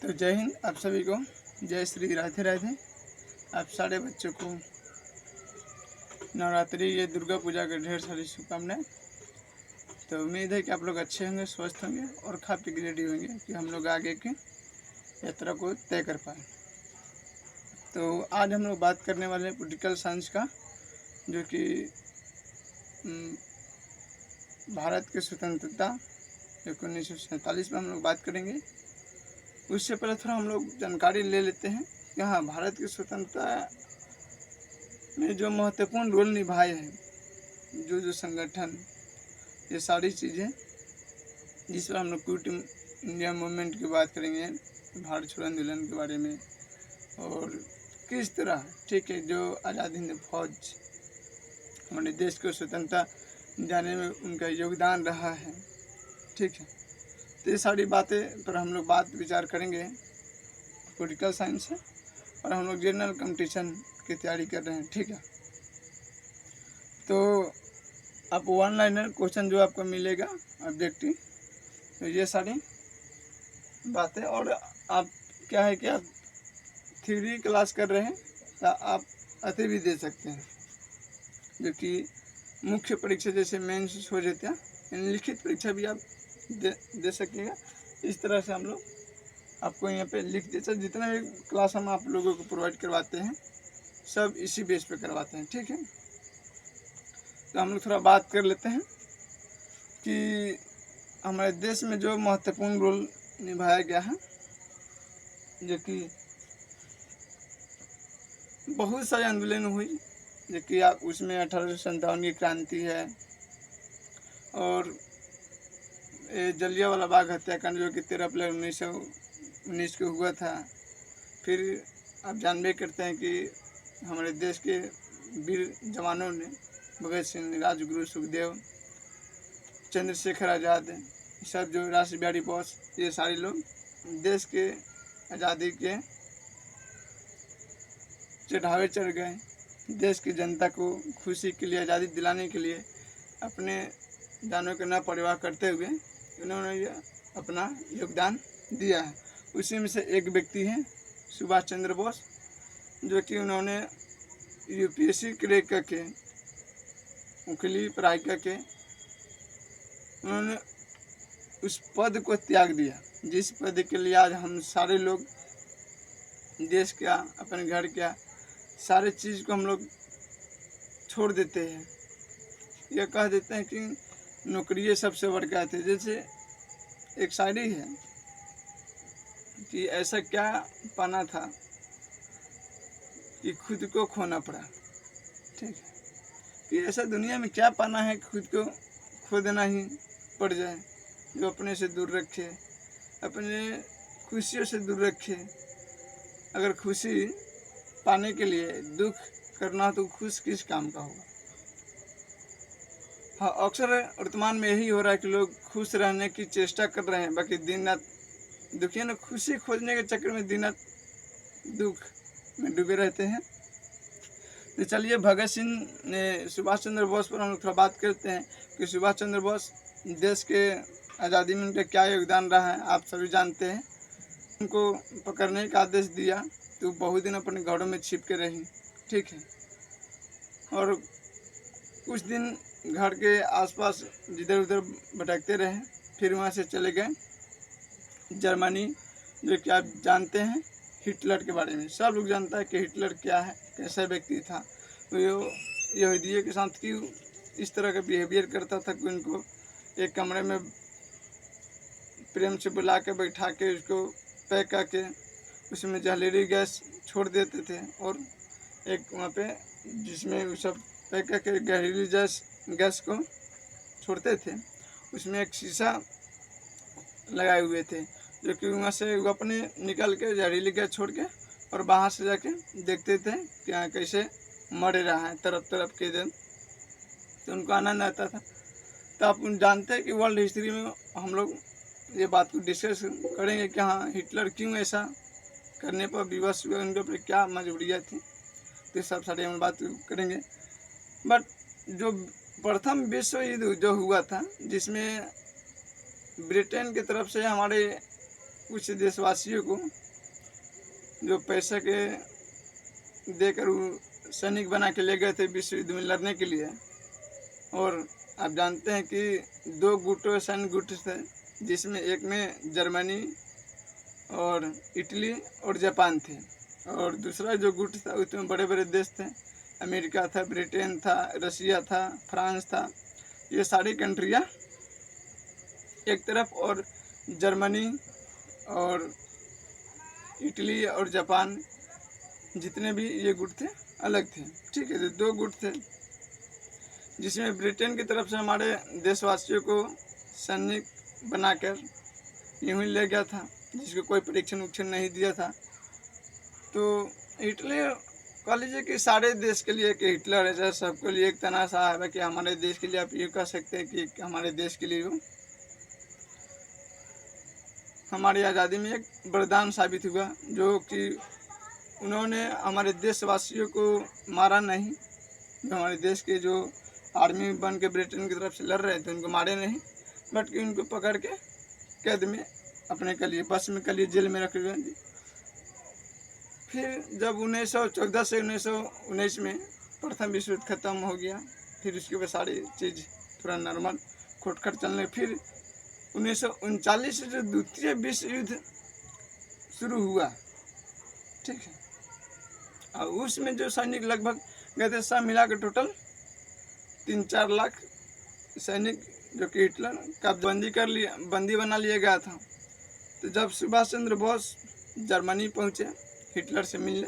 तो जय हिंद आप सभी को, जय श्री राधे राधे। आप सारे बच्चों को नवरात्रि ये दुर्गा पूजा के ढेर सारी शुभकामनाएं। तो उम्मीद है कि आप लोग अच्छे होंगे, स्वस्थ होंगे और खा पी के रेडी होंगे कि हम लोग आगे की यात्रा को तय कर पाए। तो आज हम लोग बात करने वाले हैं पॉलिटिकल साइंस का, जो कि भारत की स्वतंत्रता 1947 में हम लोग बात करेंगे। उससे पहले थोड़ा हम लोग जानकारी ले लेते हैं कि हाँ, भारत की स्वतंत्रता में जो महत्वपूर्ण रोल निभाए हैं, जो संगठन, ये सारी चीज़ें, जिस पर हम लोग क्विट इंडिया मूवमेंट की बात करेंगे, भारत छोड़ो आंदोलन के बारे में, और किस तरह ठीक है जो आज़ाद हिंद फौज हमारे देश को स्वतंत्रता दिलाने में उनका योगदान रहा है। ठीक है, तो ये सारी बातें पर हम लोग बात विचार करेंगे पॉलिटिकल साइंस से, और हम लोग जनरल कंपटीशन की तैयारी कर रहे हैं। ठीक है, तो आप वन लाइनर क्वेश्चन जो आपको मिलेगा ऑब्जेक्टिव, तो ये सारी बातें, और आप क्या है कि आप थ्योरी क्लास कर रहे हैं तो आप अति भी दे सकते हैं, जो कि मुख्य परीक्षा जैसे मेंस हो जाते हैं, लिखित परीक्षा भी आप दे सकिएगा। इस तरह से हम लोग आपको यहाँ पे लिख देते, जितना भी क्लास हम आप लोगों को प्रोवाइड करवाते हैं सब इसी बेस पे करवाते हैं। ठीक है, तो हम लोग थोड़ा बात कर लेते हैं कि हमारे देश में जो महत्वपूर्ण रोल निभाया गया है, जो कि बहुत सारे आंदोलन हुई, जो कि आप उसमें 1857 की क्रांति है, और जलियांवाला बाग हत्याकांड जो कि 13 अप्रैल 1919 को हुआ था। फिर आप जानबे करते हैं कि हमारे देश के वीर जवानों ने, भगत सिंह, राजगुरु, सुखदेव, चंद्रशेखर आज़ाद, सब जो राष्ट्र बिहारी बोस, ये सारे लोग देश के आज़ादी के चढ़ावे चढ़ गए। देश की जनता को खुशी के लिए, आज़ादी दिलाने के लिए अपने जानों के न परवाह करते हुए उन्होंने यह अपना योगदान दिया है। उसी में से एक व्यक्ति हैं सुभाष चंद्र बोस, जो कि उन्होंने यूपीएससी क्रैक करके, उनके पढ़ाई करके उन्होंने उस पद को त्याग दिया, जिस पद के लिए आज हम सारे लोग देश का, अपने घर का सारे चीज़ को हम लोग छोड़ देते हैं। यह कह देते हैं कि नौकरी सबसे बढ़ के आते। जैसे एक शायरी है कि ऐसा क्या पाना था कि खुद को खोना पड़ा। ठीक है, कि ऐसा दुनिया में क्या पाना है खुद को खो देना ही पड़ जाए, जो अपने से दूर रखे, अपने खुशियों से दूर रखे। अगर खुशी पाने के लिए दुख करना हो तो खुश किस काम का होगा। हाँ, अक्सर वर्तमान में यही हो रहा है कि लोग खुश रहने की चेष्टा कर रहे हैं, बाकी दिन रात दुखिए ना, खुशी खोजने के चक्कर में दिन रात दुख में डूबे रहते हैं। तो चलिए, भगत सिंह ने सुभाष चंद्र बोस पर हम लोग थोड़ा बात करते हैं कि सुभाष चंद्र बोस देश के आज़ादी में उनका क्या योगदान रहा है, आप सभी जानते हैं। उनको पकड़ने का आदेश दिया तो बहुत दिन अपने घरों में छिप के रही। ठीक है, और कुछ दिन घर के आसपास जिधर उधर भटकते रहे, फिर वहाँ से चले गए जर्मनी, जो कि आप जानते हैं हिटलर के बारे में। सब लोग जानता है कि हिटलर क्या है, कैसा व्यक्ति था। तो यहूदियों के साथ क्यों इस तरह का बिहेवियर करता था कि उनको एक कमरे में प्रेम से बुला के बैठा के उसको पैक करके उसमें जहरीली गैस छोड़ देते थे, और एक वहाँ पे जिसमें वो सब पैक करके जहरीली गैस को छोड़ते थे, उसमें एक शीशा लगाए हुए थे, जो कि वहाँ से वो अपने निकल के जहरीली गैस छोड़ के और बाहर से जाके देखते थे कि यहाँ कैसे मर रहा है तरफ तरफ के दिन, तो उनको आनंद आता था। तो आप जानते हैं कि वर्ल्ड हिस्ट्री में हम लोग ये बात को डिस्कस करेंगे कि हाँ, हिटलर क्यों ऐसा करने पर विवश हुए, उनके ऊपर क्या मजबूरियाँ थी, तो सब सारे हम बात करेंगे। बट जो प्रथम विश्व युद्ध जो हुआ था, जिसमें ब्रिटेन की तरफ से हमारे कुछ देशवासियों को जो पैसे के देकर वो सैनिक बना के ले गए थे विश्व युद्ध में लड़ने के लिए। और आप जानते हैं कि 2 गुटों सैन्य गुट थे, जिसमें एक में जर्मनी और इटली और जापान थे, और दूसरा जो गुट था उसमें बड़े बड़े देश थे, अमेरिका था, ब्रिटेन था, रसिया था, फ्रांस था। ये सारी कंट्रियाँ एक तरफ, और जर्मनी और इटली और जापान जितने भी ये गुट थे अलग थे। ठीक है, तो 2 गुट थे, जिसमें ब्रिटेन की तरफ से हमारे देशवासियों को सैनिक बनाकर यूं ही ले गया था, जिसको कोई परीक्षण उक्षण नहीं दिया था। तो हिटलर कह लीजिए कि सारे देश के लिए कि हिटलर ऐसा सबके लिए एक तनाशा है कि हमारे देश के लिए आप ये कह सकते हैं कि हमारे देश के लिए वो हमारी आज़ादी में एक वरदान साबित हुआ, जो कि उन्होंने हमारे देशवासियों को मारा नहीं। जो हमारे देश के जो आर्मी बन के ब्रिटेन की तरफ से लड़ रहे थे उनको मारे नहीं, बट कि उनको पकड़ के कैद में अपने के लिए बस में के लिए जेल में रख दिया। फिर जब 1914 से 1919 में प्रथम विश्व युद्ध खत्म हो गया, फिर उसके बाद सारी चीज़ थोड़ा नॉर्मल खोटखट चलने, फिर 1939 से जो द्वितीय विश्व युद्ध शुरू हुआ, ठीक है, और उसमें जो सैनिक लगभग गए थे सब मिला के टोटल 3-4 लाख सैनिक जो कि हिटलर का बंदी बना लिया गया था। तो जब सुभाष चंद्र बोस जर्मनी पहुंचे हिटलर से मिलने,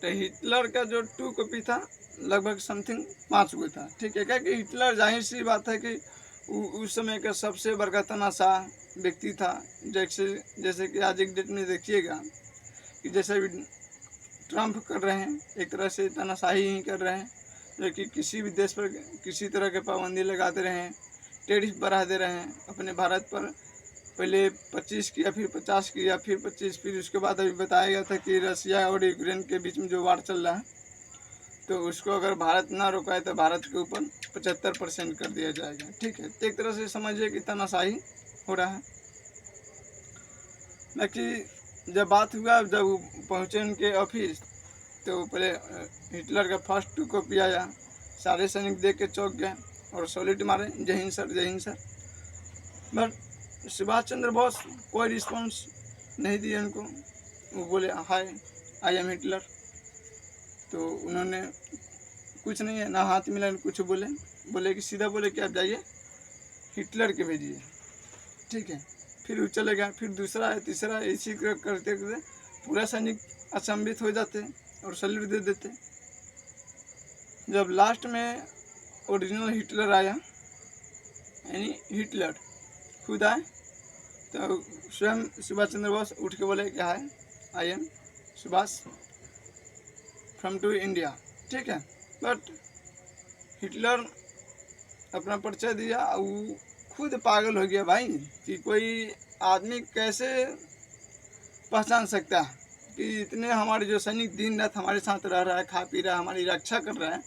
तो हिटलर का जो 2 कॉपी था लगभग समथिंग 5 गो था। ठीक है, क्या कि हिटलर जाहिर सी बात है कि उस समय का सबसे बड़ा तनाशाह व्यक्ति था। जैसे कि आज एक डेट में देखिएगा कि जैसे भी ट्रम्प कर रहे हैं, एक तरह से तानाशाही ही कर रहे हैं, जो कि किसी भी देश पर किसी तरह के पाबंदी लगाते रहे हैं, टैरिफ बढ़ा दे रहे हैं अपने भारत पर। पहले 25 किया, फिर 50 किया, फिर 25, फिर उसके बाद अभी बताया गया था कि रसिया और यूक्रेन के बीच में जो वार चल रहा है, तो उसको अगर भारत ना रोकाए तो भारत के ऊपर 75% कर दिया जाएगा। ठीक है, तो एक तरह से समझिए कि तानाशाही हो रहा है। बाकी जब बात हुआ, जब वो पहुँचे उनके ऑफिस, तो पहले हिटलर का फर्स्ट 2 कॉपी आया, सारे सैनिक देख के चौंक गए और सॉलिड मारे, जय हिंद सर, जय हिंद सर। बट सुभाष चंद्र बोस कोई रिस्पॉन्स नहीं दिए उनको। वो बोले हाय आई एम हिटलर, तो उन्होंने कुछ नहीं है, ना हाथ मिला कुछ बोले कि सीधा बोले कि आप जाइए हिटलर के भेजिए। ठीक है, फिर वो चले गया, फिर दूसरा है, तीसरा, इसी करते करते पूरा सैनिक अचंभित हो जाते और सैल्यूट दे देते। जब लास्ट में ओरिजिनल हिटलर आया, यानी हिटलर खुद आए, तो स्वयं सुभाष चंद्र बोस उठ के बोले कि hi I am Subhash from to India. ठीक है, बट हिटलर अपना परिचय दिया, वो खुद पागल हो गया भाई कि कोई आदमी कैसे पहचान सकता है कि इतने हमारे जो सैनिक दिन रात हमारे साथ रह रहा है, खा पी रहा है, हमारी रक्षा कर रहा है,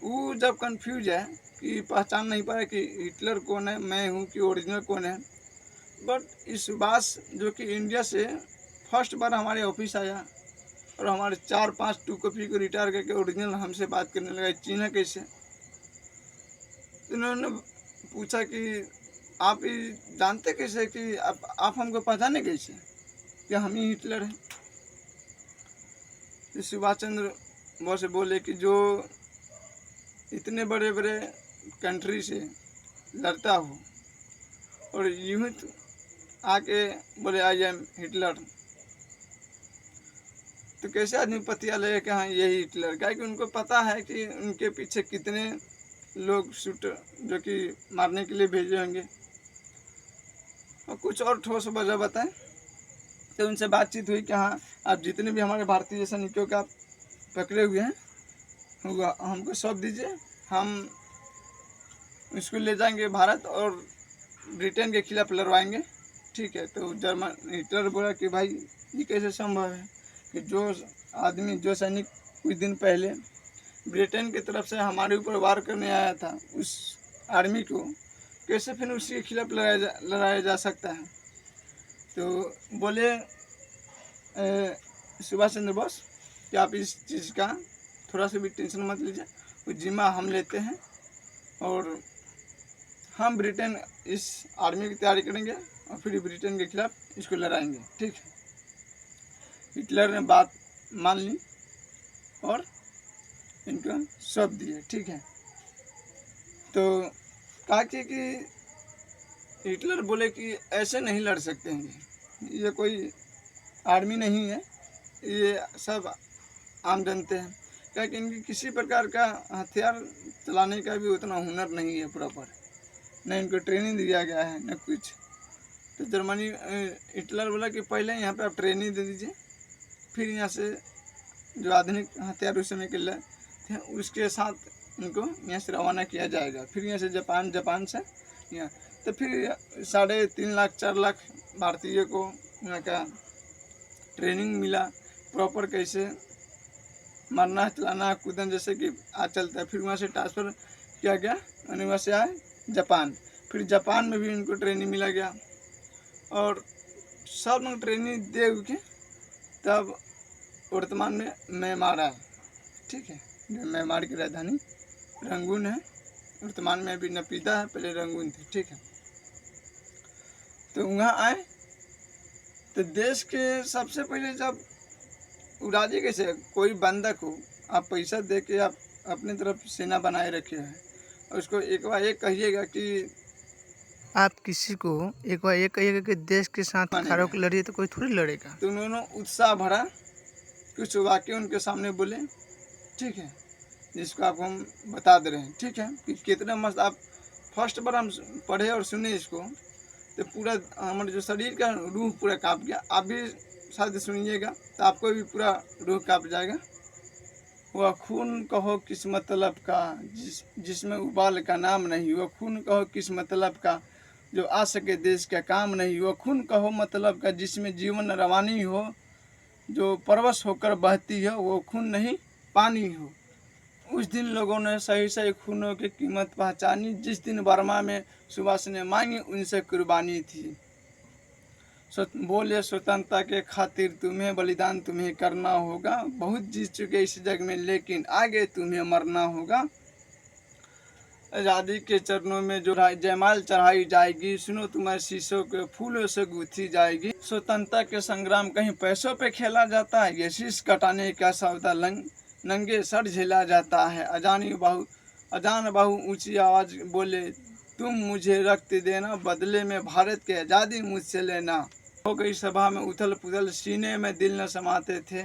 वो जब कंफ्यूज है कि पहचान नहीं पा रहा कि हिटलर कौन है, मैं हूँ कि ओरिजिनल कौन है। बट इस सुभाष जो कि इंडिया से फर्स्ट बार हमारे ऑफिस आया और हमारे 4-5 2 कॉपी को रिटायर करके ओरिजिनल हमसे बात करने लगा, चिन्ह कैसे। उन्होंने पूछा कि आप ये जानते कैसे कि आप हमको पहचाने कैसे कि हम ही हिटलर हैं। सुभाष चंद्र बोस बोले कि जो इतने बड़े बड़े कंट्री से लड़ता हो और यूं ही आके बोले आई एम हिटलर, तो कैसे आदमी पतिया लगे कि हाँ यही हिटलर। क्या कि उनको पता है कि उनके पीछे कितने लोग शूटर जो कि मारने के लिए भेजे होंगे। और कुछ और ठोस वजह बताएं, तो उनसे बातचीत हुई कि हाँ आप जितने भी हमारे भारतीय सैनिकों का आप पकड़े हुए हैं हमको सौंप दीजिए, हम उसको ले जाएंगे भारत और ब्रिटेन के खिलाफ लड़वाएंगे। ठीक है, तो जर्मन हिटलर बोला कि भाई ये कैसे संभव है कि जो आदमी जो सैनिक कुछ दिन पहले ब्रिटेन की तरफ से हमारे ऊपर वार करने आया था, उस आर्मी को कैसे फिर उसके खिलाफ लड़ाया जा सकता है। तो बोले सुभाष चंद्र बोस कि आप इस चीज़ का थोड़ा सा भी टेंशन मत लीजिए, वो जिम्मा हम लेते हैं और हम ब्रिटेन इस आर्मी की तैयारी करेंगे और फिर ब्रिटेन के खिलाफ इसको लड़ाएंगे। ठीक है, हिटलर ने बात मान ली और इनको सौंप दिए। ठीक है, तो कहा कि हिटलर बोले कि ऐसे नहीं लड़ सकते हैं, ये कोई आर्मी नहीं है, ये सब आम जनते हैं। क्या कि इनकी किसी प्रकार का हथियार चलाने का भी उतना हुनर नहीं है प्रॉपर, न इनको ट्रेनिंग दिया गया है न कुछ। तो जर्मनी हिटलर बोला कि पहले यहाँ पे आप ट्रेनिंग दे दीजिए, फिर यहाँ से जो आधुनिक हथियार उस समय के लिए थे उसके साथ इनको यहाँ से रवाना किया जाएगा। फिर यहाँ से जापान से यहाँ, तो फिर 3.5 लाख 4 लाख भारतीय को यहाँ का ट्रेनिंग मिला प्रॉपर, कैसे मरना चलाना कूदन जैसे कि आज चलता है। फिर वहाँ से ट्रांसफ़र किया गया और वहाँ से आए जापान, फिर जापान में भी इनको ट्रेनिंग मिला गया और सब लोग ट्रेनिंग दे के तब वर्तमान में म्यांमार आए। ठीक है, म्यांमार की राजधानी रंगून है, वर्तमान में अभी नपीता है, पहले रंगून थी। ठीक है, तो वहाँ आए तो देश के सबसे पहले जब उड़ाजी कैसे कोई बंदक हो, आप पैसा दे के आप अपनी तरफ सेना बनाए रखे हैं और उसको एक बार एक कहिएगा कि आप किसी को एक बार ये कहिएगा कि देश के साथ खड़ा होकर लड़िए तो कोई थोड़ी लड़ेगा। तो उन्होंने उत्साह भरा कुछ वाक्य उनके सामने बोले। ठीक है, जिसको आपको हम बता दे रहे हैं। ठीक है, कि कितना मस्त आप फर्स्ट बार हम पढ़े और सुने इसको तो पूरा हमारे जो शरीर का रूह पूरा काँप गया। आप भी शायद सुनिएगा तो आपको भी पूरा रूह काँप जाएगा। वह खून कहो किस मतलब का जिसमें उबाल का नाम नहीं, वह खून कहो किस मतलब का जो आ सके देश का काम नहीं, वह खून कहो मतलब का जिसमें जीवन रवानी हो, जो परवश होकर बहती है वो खून नहीं पानी हो। उस दिन लोगों ने सही सही खूनों की कीमत पहचानी, जिस दिन बर्मा में सुभाष ने मांगी उनसे कुर्बानी थी। बोले स्वतंत्रता के खातिर तुम्हें बलिदान तुम्हें करना होगा, बहुत जीत चुके इस जग में लेकिन आगे तुम्हें मरना होगा। आज़ादी के चरणों में जो जयमाल चढ़ाई जाएगी, सुनो तुम्हारे शीशों के फूलों से गूंथी जाएगी। स्वतंत्रता के संग्राम कहीं पैसों पे खेला जाता है, ये शीश कटाने का सौदा नंगे सर झेला जाता है। अजान बाहु ऊंची आवाज बोले तुम मुझे रक्त देना, बदले में भारत की आज़ादी मुझसे लेना। हो गई सभा में उथल पुथल, सीने में दिल न समाते थे,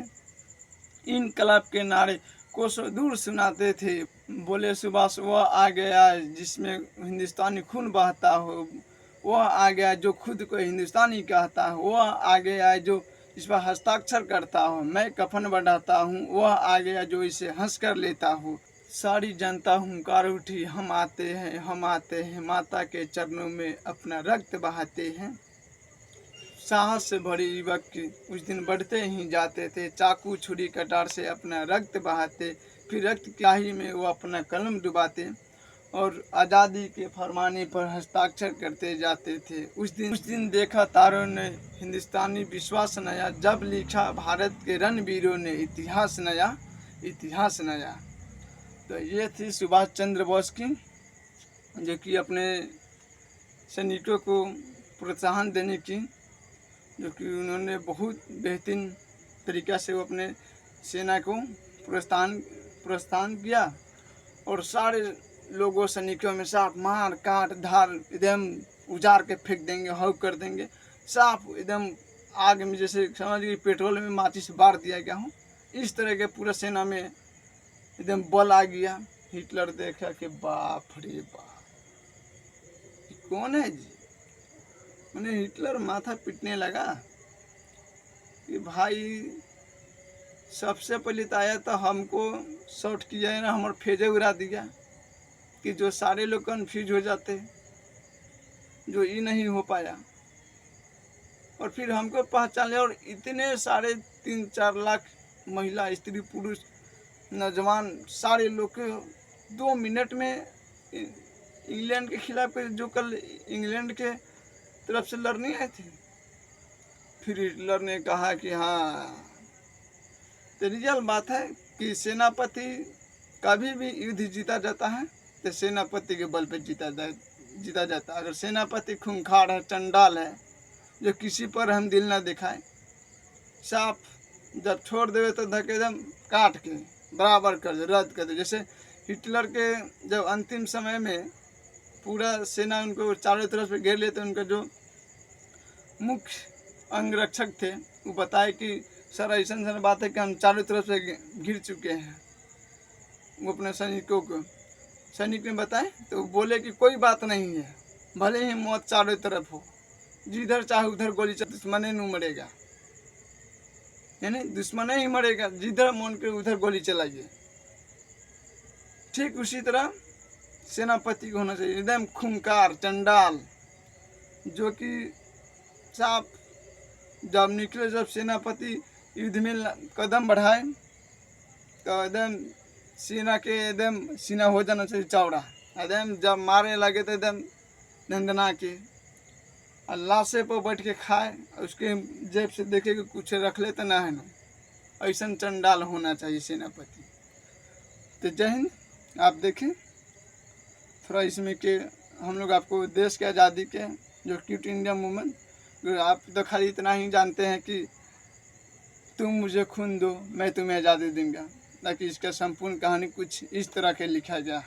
इनकलाब के नारे कोसों दूर सुनाते थे। बोले सुभाष वह आ गया जिसमें हिंदुस्तानी खून बहता हो, वह आ गया जो खुद को हिंदुस्तानी कहता हो, वह आ गया जो इस पर हस्ताक्षर करता हो, मैं कफन बढ़ाता हूँ, वह आ गया जो इसे हंस कर लेता हो। सारी जनता हुंकार उठी, हम आते हैं हम आते हैं, माता के चरणों में अपना रक्त बहाते हैं। साहस से भरे युवक उस दिन बढ़ते ही जाते थे, चाकू छुरी कटार से अपना रक्त बहाते, फिर रक्त क्याही में वो अपना कलम डुबाते और आज़ादी के फरमाने पर हस्ताक्षर करते जाते थे। उस दिन देखा तारों ने हिंदुस्तानी विश्वास नया, जब लिखा भारत के रणवीरों ने इतिहास नया, इतिहास नया। तो ये थी सुभाष चंद्र बोस की, जो कि अपने सैनिकों को प्रोत्साहन देने की, जो कि उन्होंने बहुत बेहतरीन तरीक़ा से वो अपने सेना को प्रोत्साहन किया और सारे लोगों सैनिकों में साफ मार काट धार एकदम उजाड़ के फेंक देंगे, हव कर देंगे, साफ एकदम आग में जैसे समझ लीजिए पेट्रोल में माचिस बार दिया गया हो, इस तरह के पूरा सेना में एकदम बल आ गया। हिटलर देखा कि बाप रे बाप, कौन है जी। मैंने हिटलर माथा पीटने लगा कि भाई सबसे पहले तो आया तो हमको शॉर्ट किया है ना, हमारे फेजे उड़ा दिया कि जो सारे लोग कन्फ्यूज हो जाते, जो ये नहीं हो पाया, और फिर हमको पहचान लिया और इतने सारे 3-4 लाख महिला स्त्री पुरुष नौजवान सारे लोग के 2 मिनट में इंग्लैंड के खिलाफ जो कल इंग्लैंड के तरफ से लड़ने आए थे फिर हिटलर ने कहा कि हाँ, तो रियल बात है कि सेनापति कभी भी युद्ध जीता जाता है तो सेनापति के बल पे जीता जाता है। अगर सेनापति खूंखार है, चंडाल है, जो किसी पर हम दिल ना दिखाए, साफ जब छोड़ देवे तो धके एकदम काट के बराबर कर दे, रद्द कर दे। जैसे हिटलर के जब अंतिम समय में पूरा सेना उनको चारों तरफ से घेर लेते, उनका जो मुख्य अंगरक्षक थे वो बताए कि सर ऐसा बात है कि हम चारों तरफ से घिर चुके हैं। वो अपने सैनिक ने बताए तो वो बोले कि कोई बात नहीं है, भले ही मौत चारों तरफ हो, जिधर चाहे उधर गोली चल, दुश्मन नहीं मरेगा, यानी दुश्मन ही मरेगा, जिधर मन के उधर गोली चलाइए। ठीक उसी तरह सेनापति को होना चाहिए, एकदम खूंखार चंडाल, जो कि साफ जब निकले, जब सेनापति युद्ध में कदम बढ़ाए तो एकदम सीना के एकदम सीना हो जाना चाहिए चौड़ा, एकदम जब मारे लगे तो एकदम दंदना के, और लाशे पर बैठ के खाए, उसके जेब से देखे कि कुछ रख ले तो ना है ना, ऐसा चंडाल होना चाहिए सेनापति। तो जय हिंद। आप देखें थोड़ा इसमें के हम लोग आपको देश के आज़ादी के जो क्विट इंडिया मूवमेंट, आप तो खाली इतना ही जानते हैं कि तुम मुझे खून दो मैं तुम्हें आज़ादी दूंगा, ताकि इसका संपूर्ण कहानी कुछ इस तरह के लिखा गया।